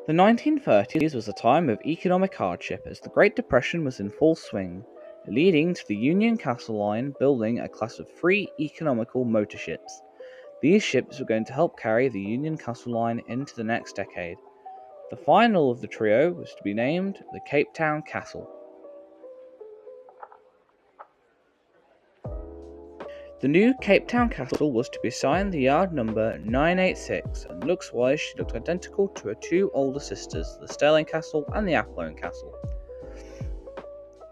The 1930s was a time of economic hardship as the Great Depression was in full swing, leading to the Union Castle Line building a class of 3 economical motor ships. These ships were going to help carry the Union Castle Line into the next decade. The final of the trio was to be named the Capetown Castle. The new Capetown Castle was to be assigned the yard number 986, and looks-wise she looked identical to her 2 older sisters, the Stirling Castle and the Athlone Castle,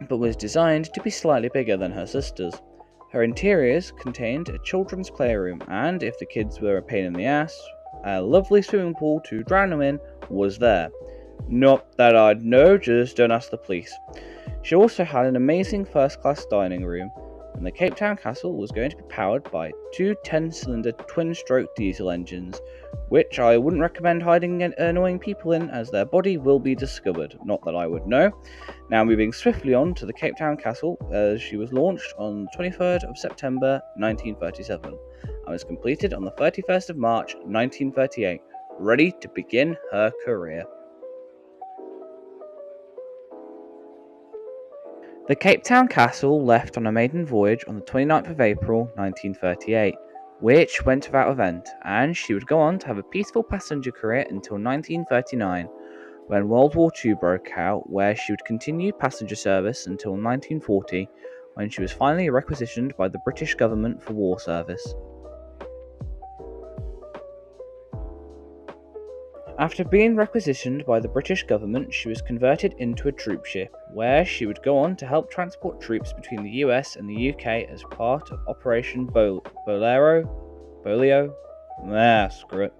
but was designed to be slightly bigger than her sisters. Her interiors contained a children's playroom, and if the kids were a pain in the ass, a lovely swimming pool to drown them in was there. Not that I'd know, just don't ask the police. She also had an amazing first-class dining room, and the Capetown Castle was going to be powered by 2 10-cylinder twin-stroke diesel engines, which I wouldn't recommend hiding annoying people in, as their body will be discovered. Not that I would know. Now moving swiftly on to the Capetown Castle, as she was launched on the 23rd of September 1937, and was completed on the 31st of March 1938, ready to begin her career. The Capetown Castle left on a maiden voyage on the 29th of April 1938, which went without event, and she would go on to have a peaceful passenger career until 1939, when World War II broke out, where she would continue passenger service until 1940, when she was finally requisitioned by the British government for war service. After being requisitioned by the British government, she was converted into a troop ship, where she would go on to help transport troops between the US and the UK as part of Operation Bolio? Screw it.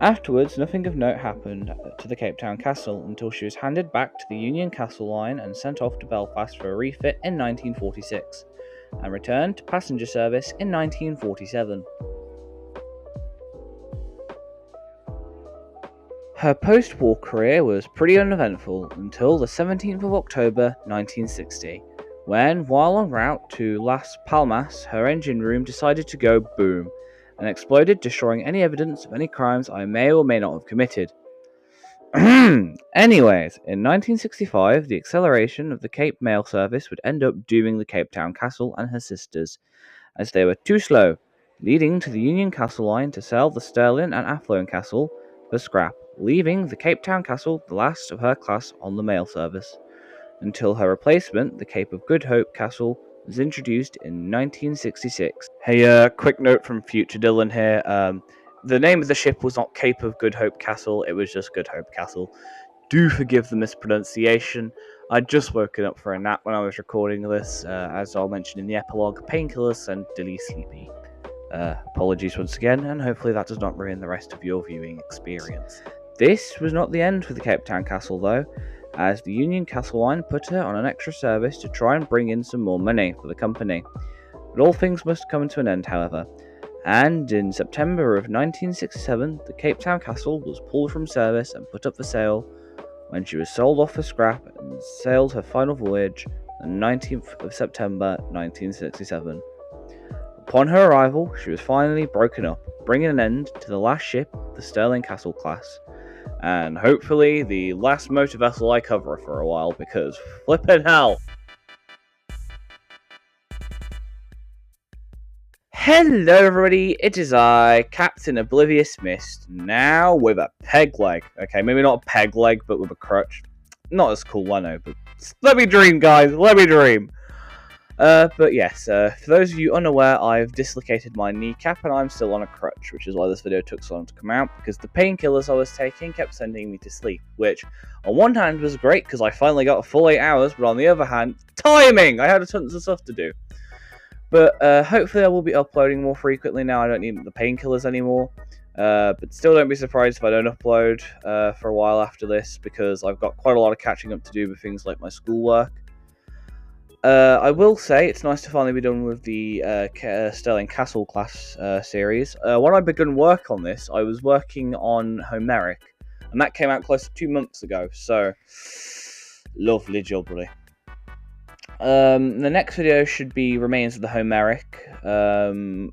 Afterwards, nothing of note happened to the Capetown Castle until she was handed back to the Union Castle Line and sent off to Belfast for a refit in 1946, and returned to passenger service in 1947. Her post-war career was pretty uneventful until the 17th of October 1960, when, while en route to Las Palmas, her engine room decided to go boom, and exploded, destroying any evidence of any crimes I may or may not have committed. Anyways, in 1965, the acceleration of the Cape Mail service would end up dooming the Capetown Castle and her sisters, as they were too slow, leading to the Union Castle Line to sell the Stirling and Athlone Castle for scrap, leaving the Capetown Castle the last of her class on the mail service, until her replacement, the Cape of Good Hope Castle, was introduced in 1966. Hey, quick note from future Dylan here. The name of the ship was not Cape of Good Hope Castle, it was just Good Hope Castle. Do forgive the mispronunciation. I'd just woken up for a nap when I was recording this, as I'll mention in the epilogue, painkillers and dilly sleepy. Apologies once again, and hopefully that does not ruin the rest of your viewing experience. This was not the end for the Capetown Castle though, as the Union Castle Line put her on an extra service to try and bring in some more money for the company. But all things must come to an end, however, and in September of 1967 the Capetown Castle was pulled from service and put up for sale, when she was sold off for scrap and sailed her final voyage on the 19th of September 1967. Upon her arrival, she was finally broken up, bringing an end to the last ship, the Stirling Castle class, and hopefully the last motor vessel I cover for a while, because flippin' hell! Hello everybody, it is I, Captain Oblivious Mist, now with a peg leg. Okay, maybe not a peg leg, but with a crutch. Not as cool, I know, but let me dream, guys, let me dream! But yes, for those of you unaware, I've dislocated my kneecap and I'm still on a crutch, which is why this video took so long to come out, because the painkillers I was taking kept sending me to sleep, which on one hand was great because I finally got a full 8 hours, but on the other hand, timing! I had tons of stuff to do. But hopefully I will be uploading more frequently now. I don't need the painkillers anymore. But still don't be surprised if I don't upload for a while after this, because I've got quite a lot of catching up to do with things like my schoolwork. I will say it's nice to finally be done with the Stirling Castle class series. When I began work on this, I was working on Homeric, and that came out close to 2 months ago, so lovely jubbly. The next video should be Remains of the Homeric.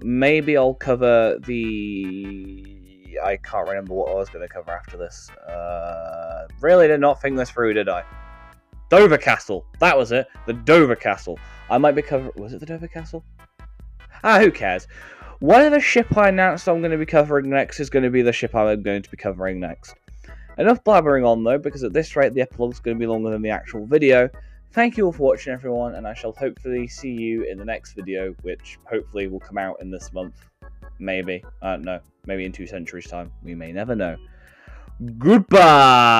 Maybe I'll cover the I can't remember what I was going to cover after this. Really did not think this through, did I? Dover Castle. That was it. The Dover Castle. I might be covering... Was it the Dover Castle? Who cares? Whatever ship I announced I'm going to be covering next is going to be the ship I'm going to be covering next. Enough blabbering on, though, because at this rate the epilogue is going to be longer than the actual video. Thank you all for watching, everyone, and I shall hopefully see you in the next video, which hopefully will come out in this month. Maybe. I don't know. Maybe in 2 centuries' time. We may never know. Goodbye!